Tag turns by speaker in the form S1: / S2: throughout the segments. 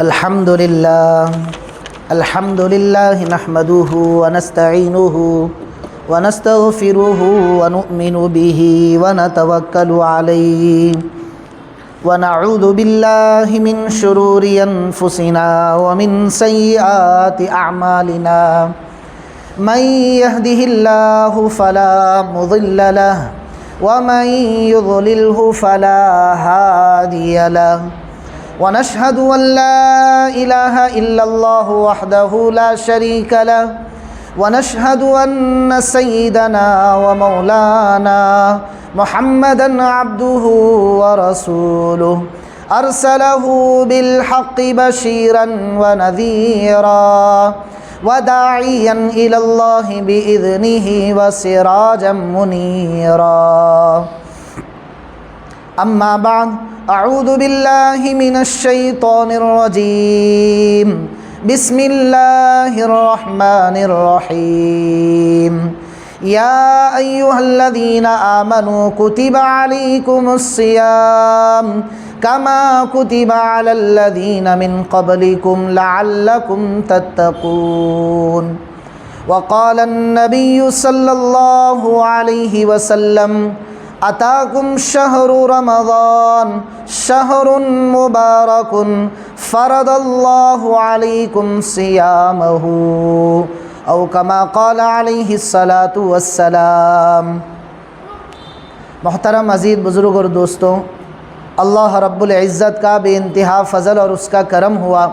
S1: الحمدللہ نحمدہ ونستعینہ ونستغفرہ ونؤمن بہ ونتوکل علیہ ونعوذ باللہ من شرور انفسنا ومن سیئات اعمالنا من يهده اللہ فلا مضل له ومن يضللہ فلا هادی له ونشهد أن لا إله إلا الله وحده لا شريك له ونشهد أن سيدنا ومولانا محمدا عبده ورسوله أرسله بالحق بشيرا ونذيرا وداعيا إلى الله بإذنه وسراجا منيرا أما بعد أعوذ بالله من الشيطان الرجيم بسم الله الرحمن الرحيم يا أيها الذين آمنوا كتب عليكم الصيام كما كتب على الذين من قبلكم لعلكم تتقون وقال النبي صلى الله عليه وسلم أتاكم شهر رمضان شهر مبارك فرض الله عليكم صيامه أو كما قال عليه الصلاة والسلام۔ محترم عزیز بزرگ اور دوستوں، اللہ رب العزت کا بے انتہا فضل اور اس کا کرم ہوا۔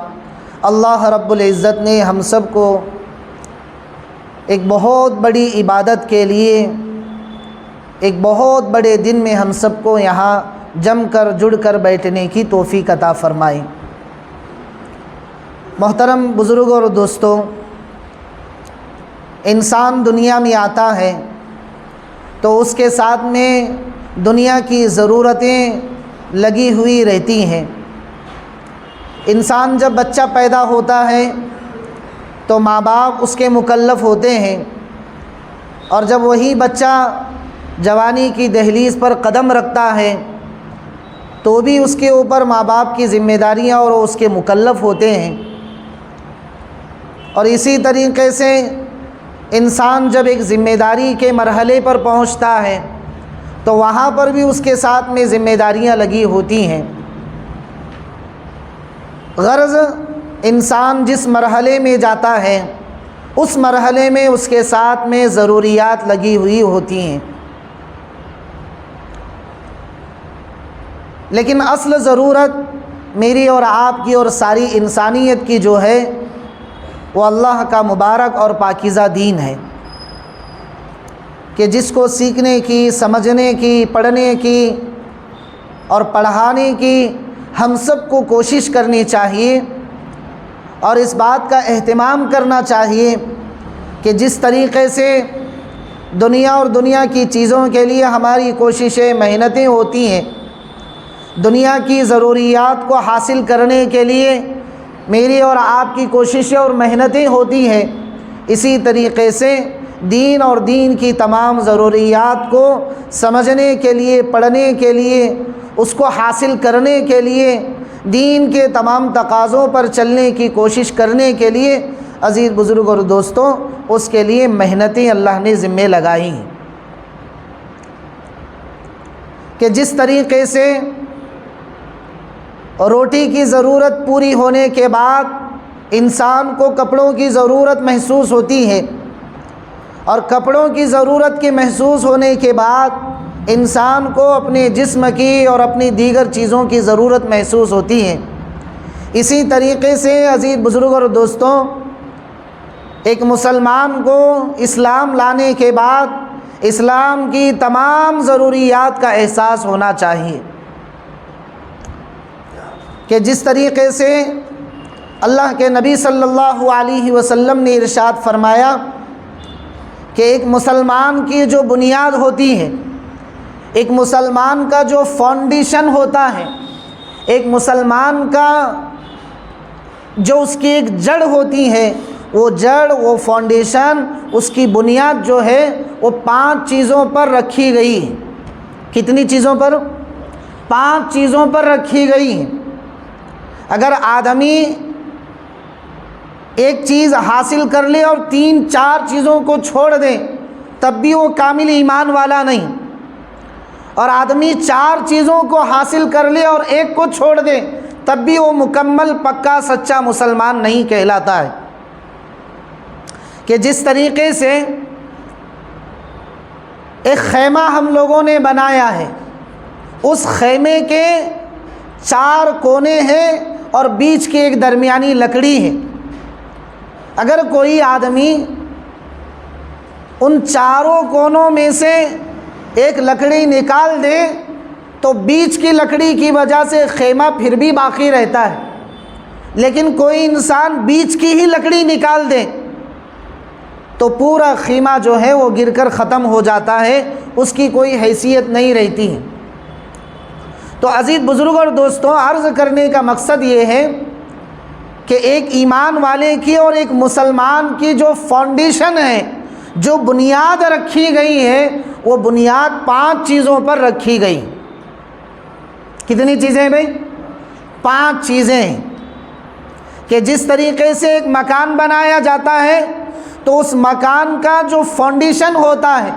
S1: اللہ رب العزت نے ہم سب کو ایک بہت بڑی عبادت کے لیے ایک بہت بڑے دن میں ہم سب کو یہاں جم کر جڑ کر بیٹھنے کی توفیق عطا فرمائی۔ محترم بزرگوں اور دوستوں، انسان دنیا میں آتا ہے تو اس کے ساتھ میں دنیا کی ضرورتیں لگی ہوئی رہتی ہیں۔ انسان جب بچہ پیدا ہوتا ہے تو ماں باپ اس کے مکلف ہوتے ہیں، اور جب وہی بچہ جوانی کی دہلیز پر قدم رکھتا ہے تو بھی اس کے اوپر ماں باپ کی ذمہ داریاں اور اس کے مکلف ہوتے ہیں۔ اور اسی طریقے سے انسان جب ایک ذمہ داری کے مرحلے پر پہنچتا ہے تو وہاں پر بھی اس کے ساتھ میں ذمہ داریاں لگی ہوتی ہیں۔ غرض انسان جس مرحلے میں جاتا ہے اس مرحلے میں اس کے ساتھ میں ضروریات لگی ہوئی ہوتی ہیں، لیکن اصل ضرورت میری اور آپ کی اور ساری انسانیت کی جو ہے وہ اللہ کا مبارک اور پاکیزہ دین ہے، کہ جس کو سیکھنے کی، سمجھنے کی، پڑھنے کی اور پڑھانے کی ہم سب کو کوشش کرنی چاہیے، اور اس بات کا اہتمام کرنا چاہیے کہ جس طریقے سے دنیا اور دنیا کی چیزوں کے لیے ہماری کوششیں، محنتیں ہوتی ہیں، دنیا کی ضروریات کو حاصل کرنے کے لیے میری اور آپ کی کوششیں اور محنتیں ہوتی ہیں، اسی طریقے سے دین اور دین کی تمام ضروریات کو سمجھنے کے لیے، پڑھنے کے لیے، اس کو حاصل کرنے کے لیے، دین کے تمام تقاضوں پر چلنے کی کوشش کرنے کے لیے عزیز بزرگ اور دوستوں اس کے لیے محنتیں اللہ نے ذمہ لگائی ہیں، کہ جس طریقے سے روٹی کی ضرورت پوری ہونے کے بعد انسان کو کپڑوں کی ضرورت محسوس ہوتی ہے، اور کپڑوں کی ضرورت کے محسوس ہونے کے بعد انسان کو اپنے جسم کی اور اپنی دیگر چیزوں کی ضرورت محسوس ہوتی ہے۔ اسی طریقے سے عزیز بزرگ اور دوستوں، ایک مسلمان کو اسلام لانے کے بعد اسلام کی تمام ضروریات کا احساس ہونا چاہیے، کہ جس طریقے سے اللہ کے نبی صلی اللہ علیہ وسلم نے ارشاد فرمایا کہ ایک مسلمان کی جو بنیاد ہوتی ہے، ایک مسلمان کا جو فاؤنڈیشن ہوتا ہے، ایک مسلمان کا جو اس کی ایک جڑ ہوتی ہے، وہ جڑ، وہ فاؤنڈیشن، اس کی بنیاد جو ہے وہ 5 چیزوں پر رکھی گئی ہے۔ کتنی چیزوں پر؟ 5 چیزوں پر رکھی گئی ہیں۔ اگر آدمی ایک چیز حاصل کر لے اور 3-4 چیزوں کو چھوڑ دے تب بھی وہ کامل ایمان والا نہیں، اور آدمی 4 چیزوں کو حاصل کر لے اور ایک کو چھوڑ دے تب بھی وہ مکمل پکا سچا مسلمان نہیں کہلاتا ہے۔ کہ جس طریقے سے ایک خیمہ ہم لوگوں نے بنایا ہے، اس خیمے کے 4 کونے ہیں اور بیچ کی ایک درمیانی لکڑی ہے۔ اگر کوئی آدمی ان 4 کونوں میں سے ایک لکڑی نکال دے تو بیچ کی لکڑی کی وجہ سے خیمہ پھر بھی باقی رہتا ہے، لیکن کوئی انسان بیچ کی ہی لکڑی نکال دے تو پورا خیمہ جو ہے وہ گر کر ختم ہو جاتا ہے، اس کی کوئی حیثیت نہیں رہتی ہے۔ تو عزیز بزرگ اور دوستوں، عرض کرنے کا مقصد یہ ہے کہ ایک ایمان والے کی اور ایک مسلمان کی جو فاؤنڈیشن ہے، جو بنیاد رکھی گئی ہے، وہ بنیاد 5 چیزوں پر رکھی گئی۔ کتنی چیزیں ہیں بھائی؟ 5 چیزیں ہیں کہ جس طریقے سے ایک مکان بنایا جاتا ہے تو اس مکان کا جو فاؤنڈیشن ہوتا ہے،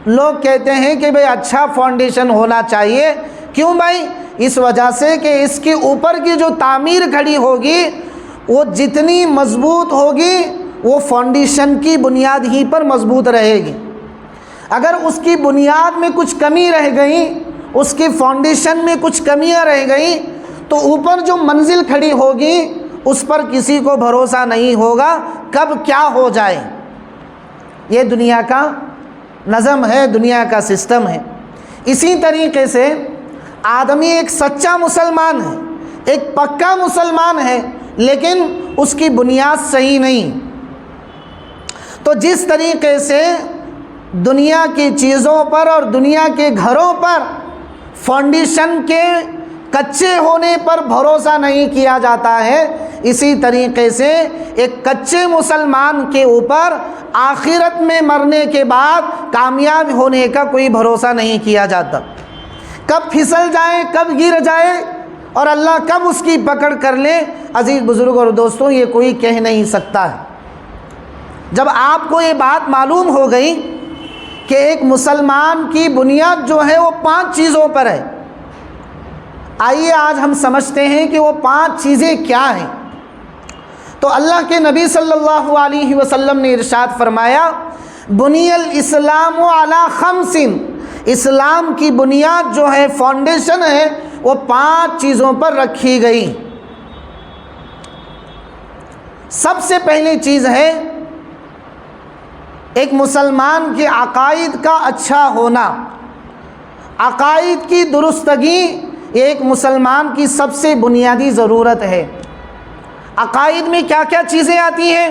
S1: لوگ کہتے ہیں کہ بھائی اچھا فاؤنڈیشن ہونا چاہیے۔ کیوں بھائی؟ اس وجہ سے کہ اس کے اوپر کی جو تعمیر کھڑی ہوگی وہ جتنی مضبوط ہوگی وہ فاؤنڈیشن کی بنیاد ہی پر مضبوط رہے گی۔ اگر اس کی بنیاد میں کچھ کمی رہ گئی، اس کی فاؤنڈیشن میں کچھ کمیاں رہ گئی تو اوپر جو منزل کھڑی ہوگی اس پر کسی کو بھروسہ نہیں ہوگا کب کیا ہو جائے۔ یہ دنیا کا نظم ہے، دنیا کا سسٹم ہے۔ اسی طریقے سے آدمی ایک سچا مسلمان ہے، ایک پکا مسلمان ہے، لیکن اس کی بنیاد صحیح نہیں۔ تو جس طریقے سے دنیا کی چیزوں پر اور دنیا کے گھروں پر فاؤنڈیشن کے کچے ہونے پر بھروسہ نہیں کیا جاتا ہے، اسی طریقے سے ایک کچے مسلمان کے اوپر آخرت میں مرنے کے بعد کامیاب ہونے کا کوئی بھروسہ نہیں کیا جاتا۔ کب پھسل جائے، کب گر جائے اور اللہ کب اس کی پکڑ کر لے، عزیز بزرگ اور دوستوں، یہ کوئی کہہ نہیں سکتا ہے۔ جب آپ کو یہ بات معلوم ہو گئی کہ ایک مسلمان کی بنیاد جو ہے وہ 5 چیزوں پر ہے، آئیے آج ہم سمجھتے ہیں کہ وہ 5 چیزیں کیا ہیں۔ تو اللہ کے نبی صلی اللہ علیہ وسلم نے ارشاد فرمایا، بنی الاسلام علی 5، اسلام کی بنیاد جو ہے، فاؤنڈیشن ہے، وہ 5 چیزوں پر رکھی گئی۔ سب سے پہلی چیز ہے ایک مسلمان کے عقائد کا اچھا ہونا۔ عقائد کی درستگی یہ ایک مسلمان کی سب سے بنیادی ضرورت ہے۔ عقائد میں کیا کیا چیزیں آتی ہیں؟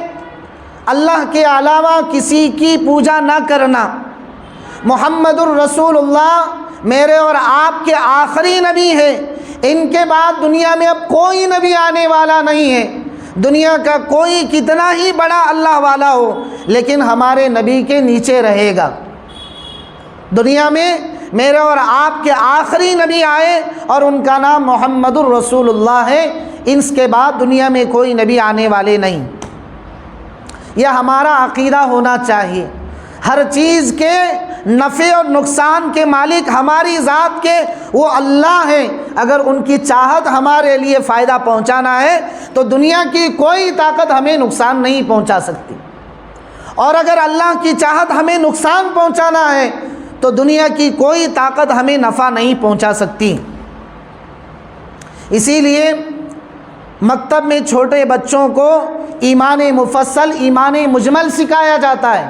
S1: اللہ کے علاوہ کسی کی پوجا نہ کرنا، محمد الرسول اللہ میرے اور آپ کے آخری نبی ہے، ان کے بعد دنیا میں اب کوئی نبی آنے والا نہیں ہے۔ دنیا کا کوئی کتنا ہی بڑا اللہ والا ہو لیکن ہمارے نبی کے نیچے رہے گا۔ دنیا میں میرے اور آپ کے آخری نبی آئے اور ان کا نام محمد الرسول اللہ ہے، اس کے بعد دنیا میں کوئی نبی آنے والے نہیں۔ یہ ہمارا عقیدہ ہونا چاہیے۔ ہر چیز کے نفع اور نقصان کے مالک ہماری ذات کے وہ اللہ ہیں۔ اگر ان کی چاہت ہمارے لیے فائدہ پہنچانا ہے تو دنیا کی کوئی طاقت ہمیں نقصان نہیں پہنچا سکتی، اور اگر اللہ کی چاہت ہمیں نقصان پہنچانا ہے تو دنیا کی کوئی طاقت ہمیں نفع نہیں پہنچا سکتی۔ اسی لیے مکتب میں چھوٹے بچوں کو ایمان مفصل، ایمان مجمل سکھایا جاتا ہے۔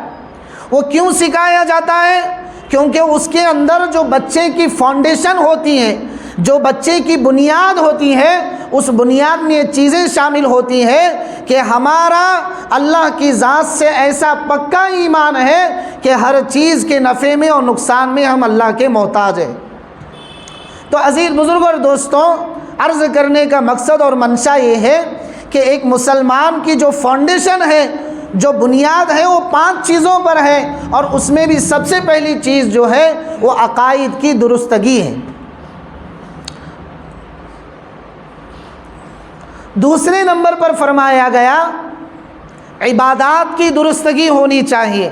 S1: وہ کیوں سکھایا جاتا ہے؟ کیونکہ اس کے اندر جو بچے کی فاؤنڈیشن ہوتی ہیں، جو بچے کی بنیاد ہوتی ہے، اس بنیاد میں یہ چیزیں شامل ہوتی ہیں کہ ہمارا اللہ کی ذات سے ایسا پکا ایمان ہے کہ ہر چیز کے نفع میں اور نقصان میں ہم اللہ کے محتاج ہیں۔ تو عزیز بزرگ اور دوستوں، عرض کرنے کا مقصد اور منشا یہ ہے کہ ایک مسلمان کی جو فاؤنڈیشن ہے، جو بنیاد ہے، وہ 5 چیزوں پر ہے، اور اس میں بھی سب سے پہلی چیز جو ہے وہ عقائد کی درستگی ہے۔ دوسرے نمبر پر فرمایا گیا عبادات کی درستگی ہونی چاہیے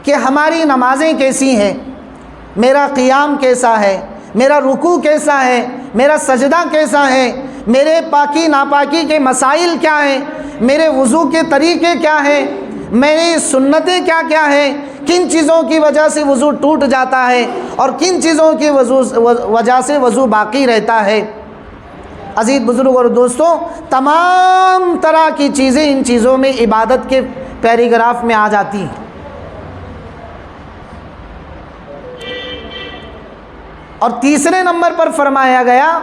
S1: کہ ہماری نمازیں کیسی ہیں، میرا قیام کیسا ہے، میرا رکوع کیسا ہے، میرا سجدہ کیسا ہے، میرے پاکی ناپاکی کے مسائل کیا ہیں، میرے وضو کے طریقے کیا ہیں، میری سنتیں کیا کیا ہیں، کن چیزوں کی وجہ سے وضو ٹوٹ جاتا ہے اور کن چیزوں کی وجہ سے وضو باقی رہتا ہے۔ عزیز بزرگ اور دوستوں، تمام طرح کی چیزیں ان چیزوں میں عبادت کے پیراگراف میں آ جاتی ہیں۔ اور تیسرے نمبر پر فرمایا گیا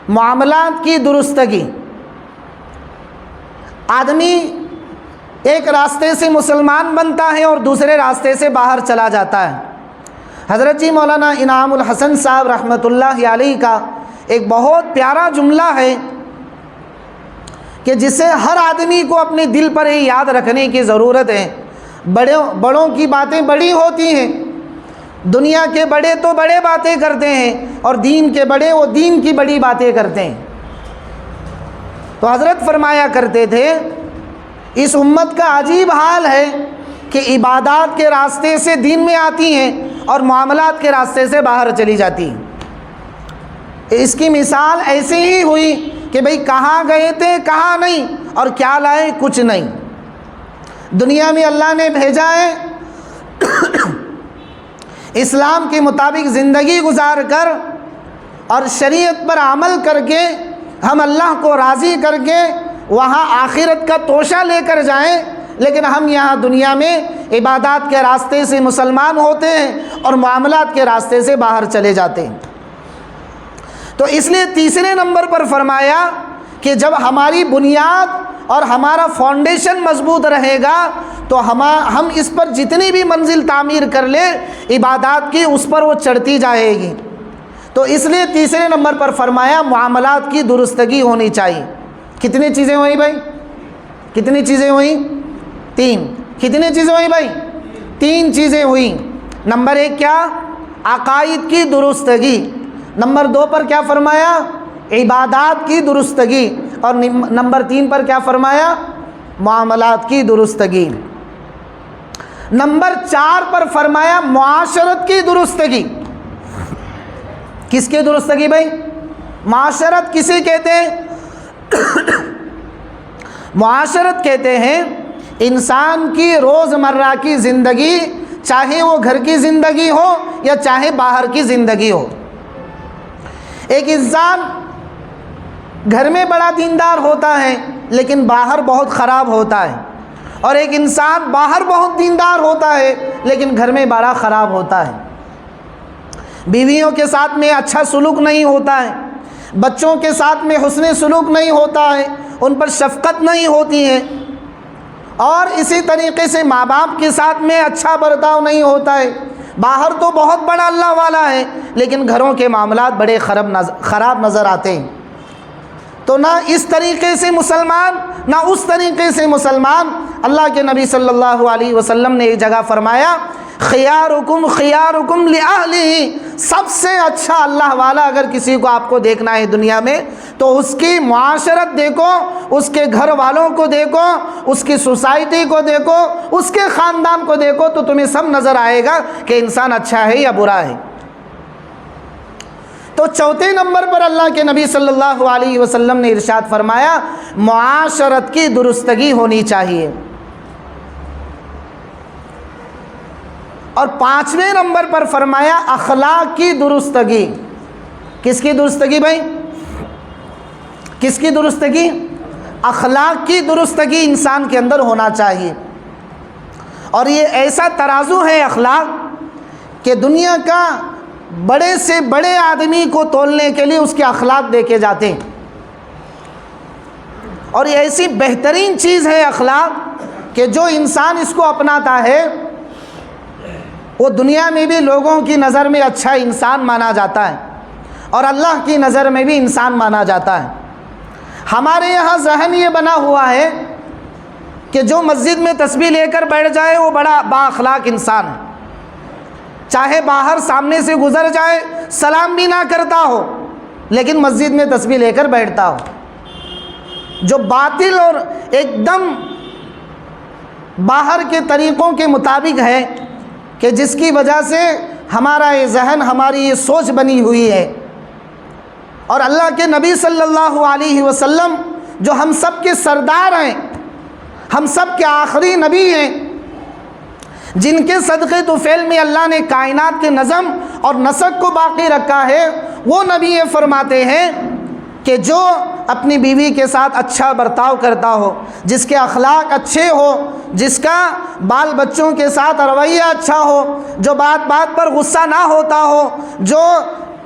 S1: معاملات کی درستگی۔ آدمی ایک راستے سے مسلمان بنتا ہے اور دوسرے راستے سے باہر چلا جاتا ہے۔ حضرت جی مولانا انعام الحسن صاحب رحمۃ اللہ علیہ کا ایک بہت پیارا جملہ ہے کہ جسے ہر آدمی کو اپنے دل پر ہی یاد رکھنے کی ضرورت ہے۔ بڑوں کی باتیں بڑی ہوتی ہیں، دنیا کے بڑے تو بڑے باتیں کرتے ہیں اور دین کے بڑے وہ دین کی بڑی باتیں کرتے ہیں۔ تو حضرت فرمایا کرتے تھے اس امت کا عجیب حال ہے کہ عبادات کے راستے سے دین میں آتی ہیں اور معاملات کے راستے سے باہر چلی جاتی ہیں۔ اس کی مثال ایسے ہی ہوئی کہ بھئی کہاں گئے تھے کہاں نہیں اور کیا لائے کچھ نہیں۔ دنیا میں اللہ نے بھیجا ہے اسلام کے مطابق زندگی گزار کر اور شریعت پر عمل کر کے ہم اللہ کو راضی کر کے وہاں آخرت کا توشہ لے کر جائیں، لیکن ہم یہاں دنیا میں عبادات کے راستے سے مسلمان ہوتے ہیں اور معاملات کے راستے سے باہر چلے جاتے ہیں۔ تو اس لیے تیسرے نمبر پر فرمایا کہ جب ہماری بنیاد اور ہمارا فاؤنڈیشن مضبوط رہے گا تو ہم اس پر جتنی بھی منزل تعمیر کر لیں عبادات کی اس پر وہ چڑھتی جائے گی۔ تو اس لیے تیسرے نمبر پر فرمایا معاملات کی درستگی ہونی چاہیے۔ کتنی چیزیں ہوئیں بھائی؟ کتنی چیزیں ہوئیں؟ تین۔ کتنی چیزیں ہوئیں بھائی؟ تین چیزیں ہوئیں۔ نمبر ایک کیا؟ عقائد کی درستگی۔ نمبر دو پر کیا فرمایا؟ عبادات کی درستگی۔ اور نمبر تین پر کیا فرمایا؟ معاملات کی درستگی۔ نمبر چار پر فرمایا معاشرت کی درستگی۔ کس کی درستگی بھائی؟ معاشرت کسے کہتے ہیں؟ معاشرت کہتے ہیں انسان کی روزمرہ کی زندگی، چاہے وہ گھر کی زندگی ہو یا چاہے باہر کی زندگی ہو۔ ایک انسان گھر میں بڑا دیندار ہوتا ہے لیکن باہر بہت خراب ہوتا ہے، اور ایک انسان باہر بہت دیندار ہوتا ہے لیکن گھر میں بڑا خراب ہوتا ہے۔ بیویوں کے ساتھ میں اچھا سلوک نہیں ہوتا ہے، بچوں کے ساتھ میں حسن سلوک نہیں ہوتا ہے، ان پر شفقت نہیں ہوتی ہے، اور اسی طریقے سے ماں باپ کے ساتھ میں اچھا برتاؤ نہیں ہوتا ہے۔ باہر تو بہت بڑا اللہ والا ہے لیکن گھروں کے معاملات بڑے خراب نظر آتے ہیں۔ تو نہ اس طریقے سے مسلمان نہ اس طریقے سے مسلمان۔ اللہ کے نبی صلی اللہ علیہ وسلم نے ایک جگہ فرمایا خیارکم خیارکم لأہلہ، سب سے اچھا اللہ والا اگر کسی کو آپ کو دیکھنا ہے دنیا میں تو اس کی معاشرت دیکھو، اس کے گھر والوں کو دیکھو، اس کی سوسائٹی کو دیکھو، اس کے خاندان کو دیکھو تو تمہیں سب نظر آئے گا کہ انسان اچھا ہے یا برا ہے۔ تو چوتھے نمبر پر اللہ کے نبی صلی اللہ علیہ وسلم نے ارشاد فرمایا معاشرت کی درستگی ہونی چاہیے۔ اور پانچویں نمبر پر فرمایا اخلاق کی درستگی۔ کس کی درستگی بھائی؟ کس کی درستگی؟ اخلاق کی درستگی انسان کے اندر ہونا چاہیے۔ اور یہ ایسا ترازو ہے اخلاق کہ دنیا کا بڑے سے بڑے آدمی کو تولنے کے لیے اس کے اخلاق دیکھے جاتے ہیں، اور یہ ایسی بہترین چیز ہے اخلاق کہ جو انسان اس کو اپناتا ہے وہ دنیا میں بھی لوگوں کی نظر میں اچھا انسان مانا جاتا ہے اور اللہ کی نظر میں بھی انسان مانا جاتا ہے۔ ہمارے یہاں ذہن یہ بنا ہوا ہے کہ جو مسجد میں تسبیح لے کر بیٹھ جائے وہ بڑا با اخلاق انسان ہے، چاہے باہر سامنے سے گزر جائے سلام بھی نہ کرتا ہو لیکن مسجد میں تسبیح لے کر بیٹھتا ہو۔ جو باطل اور ایک دم باہر کے طریقوں کے مطابق ہے، کہ جس کی وجہ سے ہمارا یہ ذہن، ہماری یہ سوچ بنی ہوئی ہے۔ اور اللہ کے نبی صلی اللہ علیہ وسلم جو ہم سب کے سردار ہیں، ہم سب کے آخری نبی ہیں، جن کے صدقے تو فعل میں اللہ نے کائنات کے نظم اور نسق کو باقی رکھا ہے، وہ نبی یہ فرماتے ہیں کہ جو اپنی بیوی کے ساتھ اچھا برتاؤ کرتا ہو، جس کے اخلاق اچھے ہو، جس کا بال بچوں کے ساتھ رویہ اچھا ہو، جو بات بات پر غصہ نہ ہوتا ہو،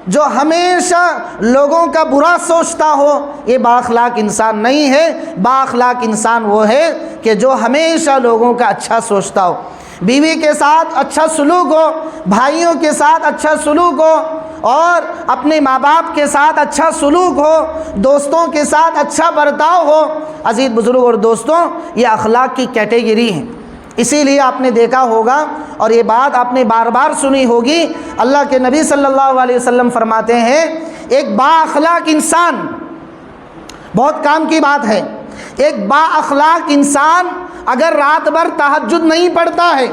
S1: جو ہمیشہ لوگوں کا برا سوچتا ہو، یہ با اخلاق انسان نہیں ہے۔ با اخلاق انسان وہ ہے کہ جو ہمیشہ لوگوں کا اچھا سوچتا ہو، بیوی کے ساتھ اچھا سلوک ہو، بھائیوں کے ساتھ اچھا سلوک ہو، اور اپنے ماں باپ کے ساتھ اچھا سلوک ہو، دوستوں کے ساتھ اچھا برتاؤ ہو۔ عزیز بزرگ اور دوستوں، یہ اخلاق کی کیٹیگری ہیں۔ اسی لیے آپ نے دیکھا ہوگا اور یہ بات آپ نے بار بار سنی ہوگی، اللہ کے نبی صلی اللہ علیہ وسلم فرماتے ہیں ایک با اخلاق انسان، بہت کام کی بات ہے، ایک با اخلاق انسان اگر رات بھر تہجد نہیں پڑھتا ہے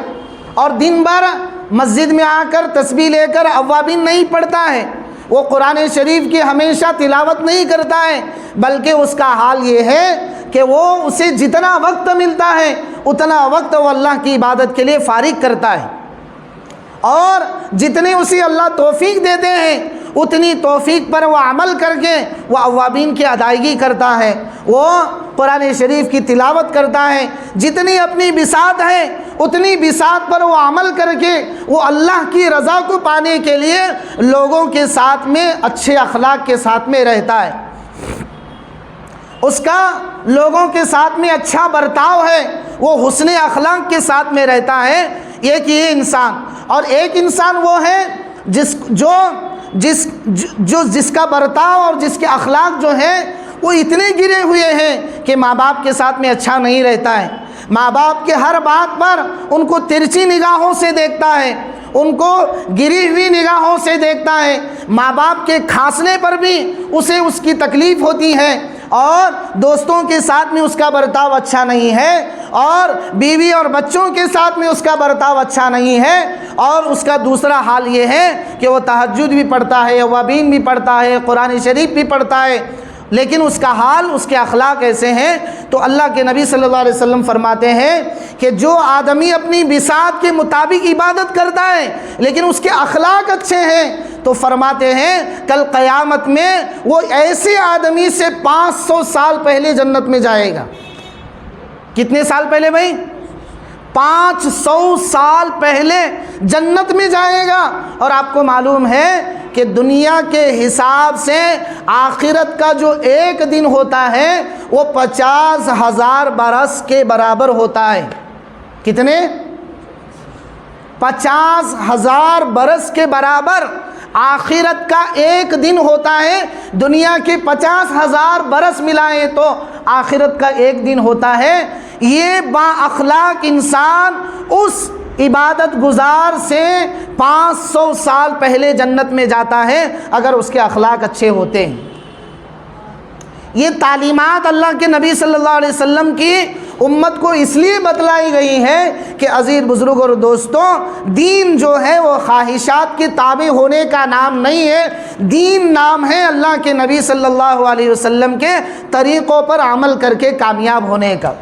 S1: اور دن بھر مسجد میں آ کر تسبیح لے کر اوابین نہیں پڑھتا ہے، وہ قرآن شریف کی ہمیشہ تلاوت نہیں کرتا ہے، بلکہ اس کا حال یہ ہے کہ وہ اسے جتنا وقت ملتا ہے اتنا وقت وہ اللہ کی عبادت کے لیے فارغ کرتا ہے، اور جتنے اسے اللہ توفیق دیتے ہیں اتنی توفیق پر وہ عمل کر کے وہ اوابین کی ادائیگی کرتا ہے، وہ قرآن شریف کی تلاوت کرتا ہے، جتنی اپنی بساط ہے اتنی بساط پر وہ عمل کر کے وہ اللہ کی رضا کو پانے کے لیے لوگوں کے ساتھ میں اچھے اخلاق کے ساتھ میں رہتا ہے، اس کا لوگوں کے ساتھ میں اچھا برتاؤ ہے، وہ حسن اخلاق کے ساتھ میں رہتا ہے۔ ایک یہ انسان، اور ایک انسان وہ ہے جس کا برتاؤ اور جس کے اخلاق جو ہیں وہ اتنے گرے ہوئے ہیں کہ ماں باپ کے ساتھ میں اچھا نہیں رہتا ہے، ماں باپ کے ہر بات پر ان کو ترچھی نگاہوں سے دیکھتا ہے، ان کو گری ہوئی نگاہوں سے دیکھتا ہے، ماں باپ کے کھانسنے پر بھی اسے اس کی تکلیف ہوتی ہے، اور دوستوں کے ساتھ میں اس کا برتاؤ اچھا نہیں ہے، اور بیوی اور بچوں کے ساتھ میں اس کا برتاؤ اچھا نہیں ہے، اور اس کا دوسرا حال یہ ہے کہ وہ تہجد بھی پڑھتا ہے، اوابین بھی پڑھتا ہے، قرآن شریف بھی پڑھتا ہے، لیکن اس کا حال، اس کے اخلاق ایسے ہیں۔ تو اللہ کے نبی صلی اللہ علیہ وسلم فرماتے ہیں کہ جو آدمی اپنی بساط کے مطابق عبادت کرتا ہے لیکن اس کے اخلاق اچھے ہیں، تو فرماتے ہیں کل قیامت میں وہ ایسے آدمی سے 500 سال پہلے جنت میں جائے گا۔ کتنے سال پہلے بھائی؟ 500 سال پہلے جنت میں جائے گا۔ اور آپ کو معلوم ہے کہ دنیا کے حساب سے آخرت کا جو ایک دن ہوتا ہے وہ 50,000 برس کے برابر ہوتا ہے۔ کتنے؟ 50,000 برس کے برابر آخرت کا ایک دن ہوتا ہے۔ دنیا کے 50,000 برس ملائیں تو آخرت کا ایک دن ہوتا ہے۔ یہ با اخلاق انسان اس عبادت گزار سے 500 سال پہلے جنت میں جاتا ہے اگر اس کے اخلاق اچھے ہوتے ہیں۔ یہ تعلیمات اللہ کے نبی صلی اللہ علیہ وسلم کی امت کو اس لیے بتلائی گئی ہے کہ عزیز بزرگ اور دوستوں، دین جو ہے وہ خواہشات کے تابع ہونے کا نام نہیں ہے، دین نام ہے اللہ کے نبی صلی اللہ علیہ وسلم کے طریقوں پر عمل کر کے کامیاب ہونے کا۔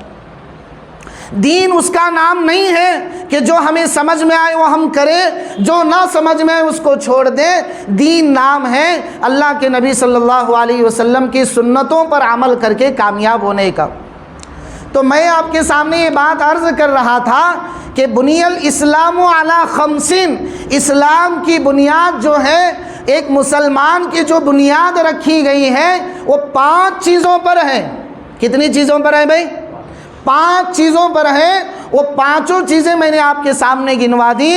S1: دین اس کا نام نہیں ہے کہ جو ہمیں سمجھ میں آئے وہ ہم کریں، جو نہ سمجھ میں آئے اس کو چھوڑ دیں۔ دین نام ہے اللہ کے نبی صلی اللہ علیہ وسلم کی سنتوں پر عمل کر کے کامیاب ہونے کا۔ تو میں آپ کے سامنے یہ بات عرض کر رہا تھا کہ بنی الاسلام علی 5، اسلام کی بنیاد جو ہے، ایک مسلمان کی جو بنیاد رکھی گئی ہے وہ 5 چیزوں پر ہے۔ کتنی چیزوں پر ہے بھائی؟ 5 چیزوں پر ہے۔ وہ 5 چیزیں میں نے آپ کے سامنے گنوا دی۔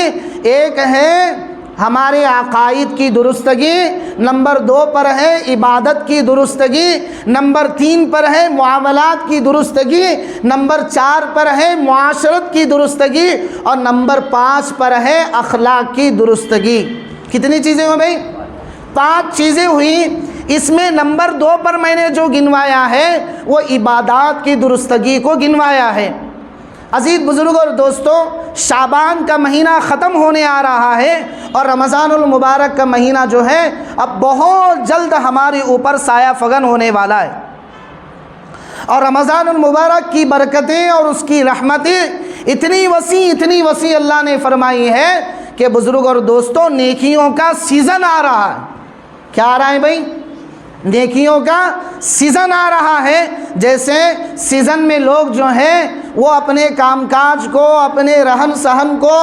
S1: ایک ہے ہمارے عقائد کی درستگی، نمبر 2 پر ہے عبادت کی درستگی، نمبر 3 پر ہے معاملات کی درستگی، نمبر 4 پر ہے معاشرت کی درستگی، اور نمبر 5 پر ہے اخلاق کی درستگی۔ کتنی چیزیں ہوئی بھائی؟ 5 چیزیں ہوئی۔ اس میں نمبر 2 پر میں نے جو گنوایا ہے وہ عبادات کی درستگی کو گنوایا ہے۔ عزیز بزرگ اور دوستو، شعبان کا مہینہ ختم ہونے آ رہا ہے اور رمضان المبارک کا مہینہ جو ہے اب بہت جلد ہمارے اوپر سایہ فگن ہونے والا ہے، اور رمضان المبارک کی برکتیں اور اس کی رحمتیں اتنی وسیع اللہ نے فرمائی ہے کہ بزرگ اور دوستو نیکیوں کا سیزن آ رہا ہے۔ کیا آ رہا ہے بھائی؟ نیکیوں کا سیزن آ رہا ہے۔ جیسے سیزن میں لوگ جو ہیں وہ اپنے کام کاج کو، اپنے رہن سہن کو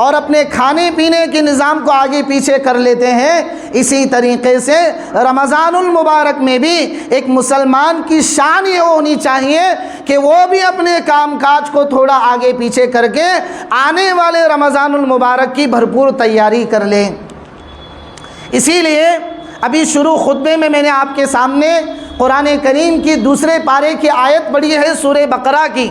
S1: اور اپنے کھانے پینے کے نظام کو آگے پیچھے کر لیتے ہیں، اسی طریقے سے رمضان المبارک میں بھی ایک مسلمان کی شان یہ ہونی چاہیے کہ وہ بھی اپنے کام کاج کو تھوڑا آگے پیچھے کر کے آنے والے رمضان المبارک کی بھرپور تیاری کر لیں۔ اسی لیے ابھی شروع خطبے میں نے آپ کے سامنے قرآن کریم کی دوسرے پارے کی آیت پڑھی ہے سورہ بقرہ کی،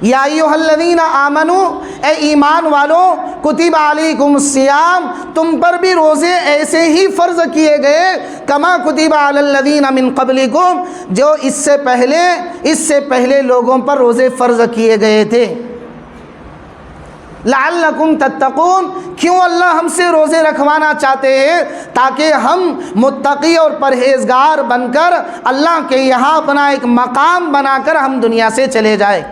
S1: یا ایھا الذین آمنوا، اے ایمان والو، کتب علیکم الصیام، تم پر بھی روزے ایسے ہی فرض کیے گئے، کما کتب علی الذین من قبلکم، جو اس سے پہلے لوگوں پر روزے فرض کیے گئے تھے، لعلکم تتقون، کیوں اللہ ہم سے روزے رکھوانا چاہتے ہیں؟ تاکہ ہم متقی اور پرہیزگار بن کر اللہ کے یہاں اپنا ایک مقام بنا کر ہم دنیا سے چلے جائیں۔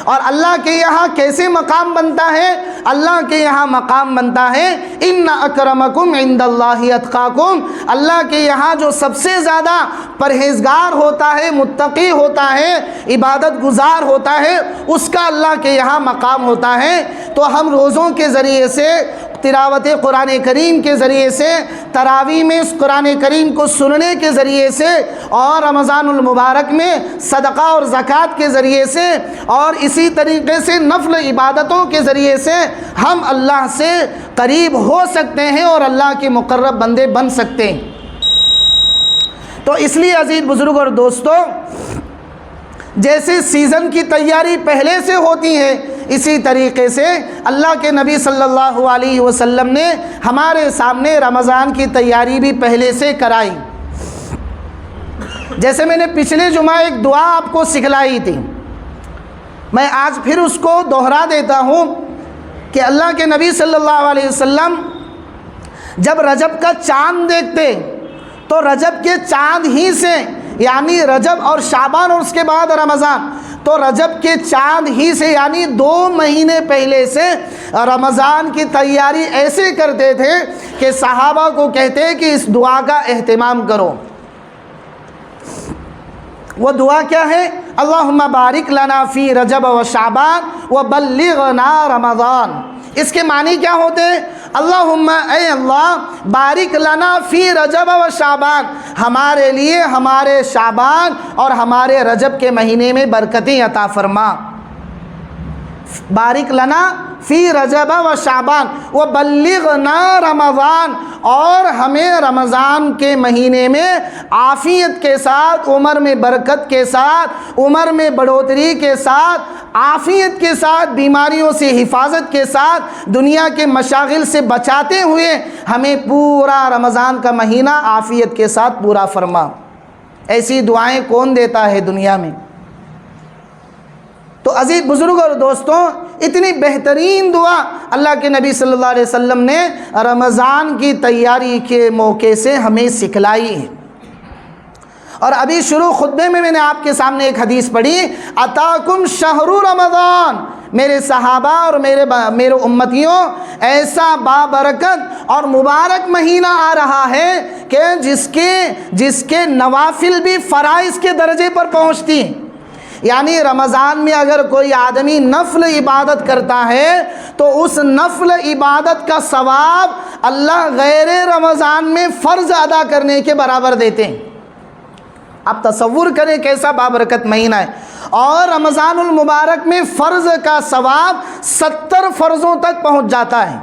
S1: اور اللہ کے یہاں کیسے مقام بنتا ہے؟ اللہ کے یہاں مقام بنتا ہے ان اکرمکم عند اللہ اتقاکم، اللہ کے یہاں جو سب سے زیادہ پرہیزگار ہوتا ہے، متقی ہوتا ہے، عبادت گزار ہوتا ہے، اس کا اللہ کے یہاں مقام ہوتا ہے۔ تو ہم روزوں کے ذریعے سے، تلاوت قرآن کریم کے ذریعے سے، تراویح میں اس قرآن کریم کو سننے کے ذریعے سے، اور رمضان المبارک میں صدقہ اور زکوٰۃ کے ذریعے سے، اور اسی طریقے سے نفل عبادتوں کے ذریعے سے ہم اللہ سے قریب ہو سکتے ہیں اور اللہ کے مقرب بندے بن سکتے ہیں۔ تو اس لیے عزیز بزرگ اور دوستو، جیسے سیزن کی تیاری پہلے سے ہوتی ہے، اسی طریقے سے اللہ کے نبی صلی اللہ علیہ وسلم نے ہمارے سامنے رمضان کی تیاری بھی پہلے سے کرائی۔ جیسے میں نے پچھلے جمعہ ایک دعا آپ کو سکھلائی تھی، میں آج پھر اس کو دوہرا دیتا ہوں کہ اللہ کے نبی صلی اللہ علیہ وسلم جب رجب کا چاند دیکھتے تو رجب کے چاند ہی سے، یعنی رجب اور شعبان اور اس کے بعد رمضان، تو رجب کے چاند ہی سے یعنی 2 مہینے پہلے سے رمضان کی تیاری ایسے کرتے تھے کہ صحابہ کو کہتے کہ اس دعا کا اہتمام کرو۔ وہ دعا کیا ہے؟ اللہم بارک لنا فی رجب و شعبان وبلغنا رمضان۔ اس کے معنی کیا ہوتے ہیں؟ اللہم، اے اللہ، بارک لنا فی رجب و شعبان، ہمارے لیے ہمارے شعبان اور ہمارے رجب کے مہینے میں برکتیں عطا فرما۔ بارک لنا فی رجب و شعبان وبلغنا رمضان، اور ہمیں رمضان کے مہینے میں عافیت کے ساتھ، عمر میں برکت کے ساتھ، عمر میں بڑھوتری کے ساتھ، عافیت کے ساتھ، بیماریوں سے حفاظت کے ساتھ، دنیا کے مشاغل سے بچاتے ہوئے ہمیں پورا رمضان کا مہینہ عافیت کے ساتھ پورا فرما۔ ایسی دعائیں کون دیتا ہے دنیا میں؟ تو عزیز بزرگ اور دوستوں، اتنی بہترین دعا اللہ کے نبی صلی اللہ علیہ وسلم نے رمضان کی تیاری کے موقع سے ہمیں سکھلائی ہے۔ اور ابھی شروع خطبے میں نے آپ کے سامنے ایک حدیث پڑھی، اتاکم شہر رمضان، میرے صحابہ اور میرے امتیوں، ایسا بابرکت اور مبارک مہینہ آ رہا ہے کہ جس کے نوافل بھی فرائض کے درجے پر پہنچتی ہیں۔ یعنی رمضان میں اگر کوئی آدمی نفل عبادت کرتا ہے تو اس نفل عبادت کا ثواب اللہ غیر رمضان میں فرض ادا کرنے کے برابر دیتے ہیں۔ آپ تصور کریں کیسا بابرکت مہینہ ہے۔ اور رمضان المبارک میں فرض کا ثواب 70 فرضوں تک پہنچ جاتا ہے۔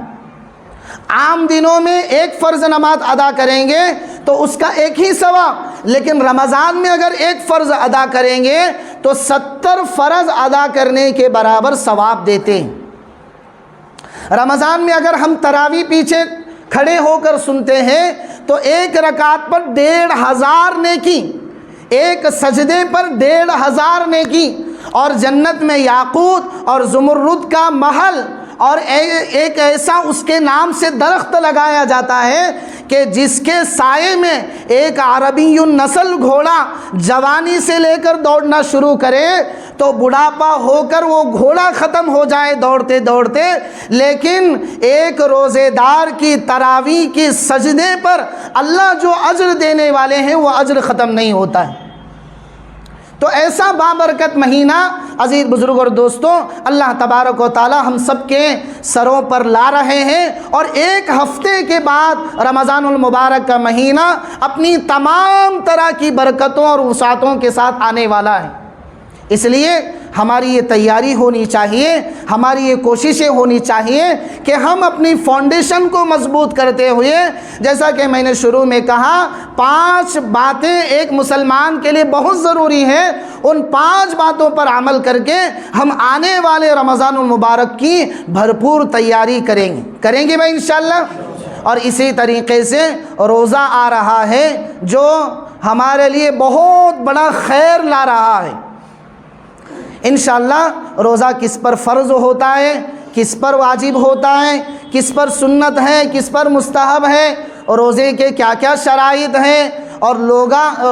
S1: عام دنوں میں ایک فرض نماز ادا کریں گے تو اس کا ایک ہی ثواب، لیکن رمضان میں اگر ایک فرض ادا کریں گے تو 70 فرض ادا کرنے کے برابر ثواب دیتے ہیں۔ رمضان میں اگر ہم تراویح پیچھے کھڑے ہو کر سنتے ہیں تو ایک رکعت پر 1500 نیکی، ایک سجدے پر 1500 نیکی، اور جنت میں یاقوت اور زمرد کا محل اور ایک ایسا اس کے نام سے درخت لگایا جاتا ہے کہ جس کے سائے میں ایک عربی النسل گھوڑا جوانی سے لے کر دوڑنا شروع کرے تو بڑھاپا ہو کر وہ گھوڑا ختم ہو جائے دوڑتے دوڑتے، لیکن ایک روزے دار کی تراویح کی سجدے پر اللہ جو اجر دینے والے ہیں وہ اجر ختم نہیں ہوتا ہے۔ تو ایسا بابرکت مہینہ عزیز بزرگ اور دوستوں اللہ تبارک و تعالی ہم سب کے سروں پر لا رہے ہیں، اور ایک ہفتے کے بعد رمضان المبارک کا مہینہ اپنی تمام طرح کی برکتوں اور وسعتوں کے ساتھ آنے والا ہے۔ اس لیے ہماری یہ تیاری ہونی چاہیے، ہماری یہ کوششیں ہونی چاہیے کہ ہم اپنی فاؤنڈیشن کو مضبوط کرتے ہوئے، جیسا کہ میں نے شروع میں کہا 5 باتیں ایک مسلمان کے لیے بہت ضروری ہیں، ان 5 باتوں پر عمل کر کے ہم آنے والے رمضان المبارک کی بھرپور تیاری کریں گے بھائی انشاءاللہ۔ اور اسی طریقے سے روزہ آ رہا ہے جو ہمارے لیے بہت بڑا خیر لا رہا ہے۔ انشاءاللہ روزہ کس پر فرض ہوتا ہے، کس پر واجب ہوتا ہے، کس پر سنت ہے، کس پر مستحب ہے، روزے کے کیا کیا شرائط ہیں، اور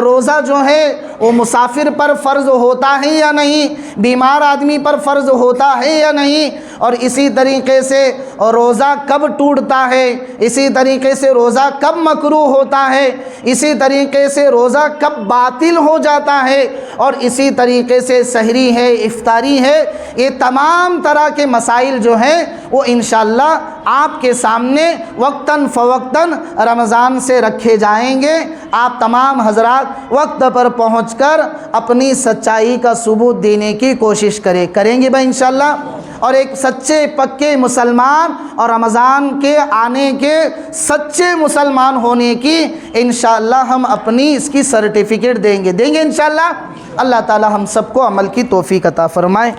S1: روزہ جو ہے وہ مسافر پر فرض ہوتا ہے یا نہیں، بیمار آدمی پر فرض ہوتا ہے یا نہیں، اور اسی طریقے سے روزہ کب ٹوٹتا ہے، اسی طریقے سے روزہ کب مکروہ ہوتا ہے، اسی طریقے سے روزہ کب باطل ہو جاتا ہے، اور اسی طریقے سے سحری ہے، افطاری ہے، یہ تمام طرح کے مسائل جو ہیں وہ انشاءاللہ آپ کے سامنے وقتاً فوقتاً رمضان سے رکھے جائیں گے۔ آپ تمام حضرات وقت پر پہنچ کر اپنی سچائی کا ثبوت دینے کی کوشش کریں گے بھائی انشاءاللہ، اور ایک سچے پکے مسلمان اور رمضان کے آنے کے سچے مسلمان ہونے کی انشاءاللہ ہم اپنی اس کی سرٹیفکیٹ دیں گے انشاءاللہ۔ اللہ تعالی ہم سب کو عمل کی توفیق عطا فرمائے۔